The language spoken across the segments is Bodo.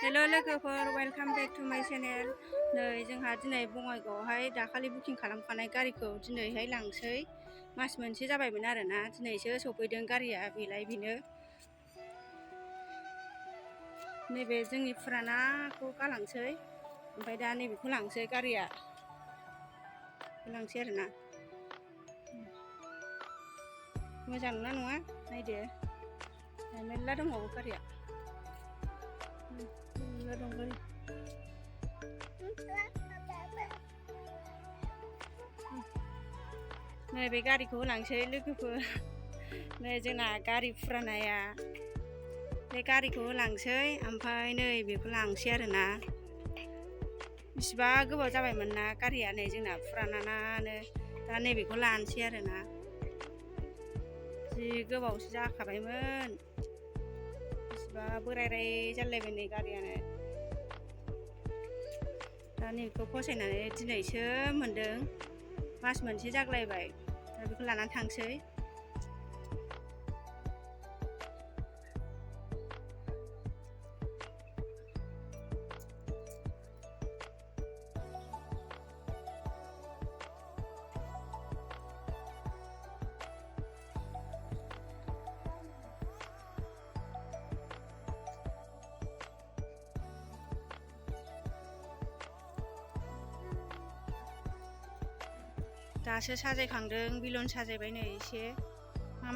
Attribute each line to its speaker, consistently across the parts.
Speaker 1: हेलो लोगोफोर वेलकाम बेक टू माय चेनेल। नै जोंहा दिनै बङाइगावआवहाय दाखालि बुकिं खालामखानाय गारिखौ दिनैहाय लांसै। मास मोनसे जाबायमोन आरोना, दिनैसो सफैदों गारिया। बेनो नैबे जोंनि फुरानाखौ गालांसै, ओमफ्राय दा नैबेखौ लांसै। गारिया लांसै आरोना। मोजां नङा नायदो, मेरला दंबावो गारिया। नैबे गारिखौ लांसै लोगोफोर। नै जोंना गारि फुरानाया, बे गारिखौ लांसै, ओमफ्राय नै बेखौ लांसै आरोना। बिसिबा गोबाव जाबायमोन ना गारिया, नै जोंना फुरानानो। दा नैबेखौ लानोसै आरोना। जि गोबावसो जाखाबायमोन, बिसिबा बोराय जालायबाय नै गारियानो। दा नैबेखौ फसायनानै दिनैसो मोनदों, मास मोनसे जागलायबाय। दा बेखौ लानानै थांसै। दासो साजायखांदों, बिलन साजायबाय नै एसे।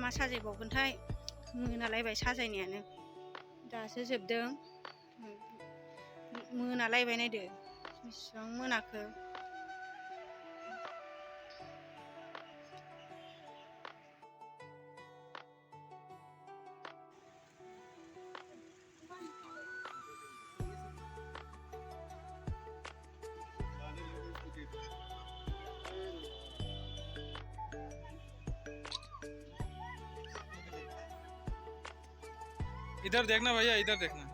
Speaker 1: मा साजायबावगोनथाय, मोनालायबाय साजायनायानो। दासो जोबदों, मोनालायबाय। नायदो बेसेबां मोनाखो।
Speaker 2: इधर देखना भैया, इधर देखना।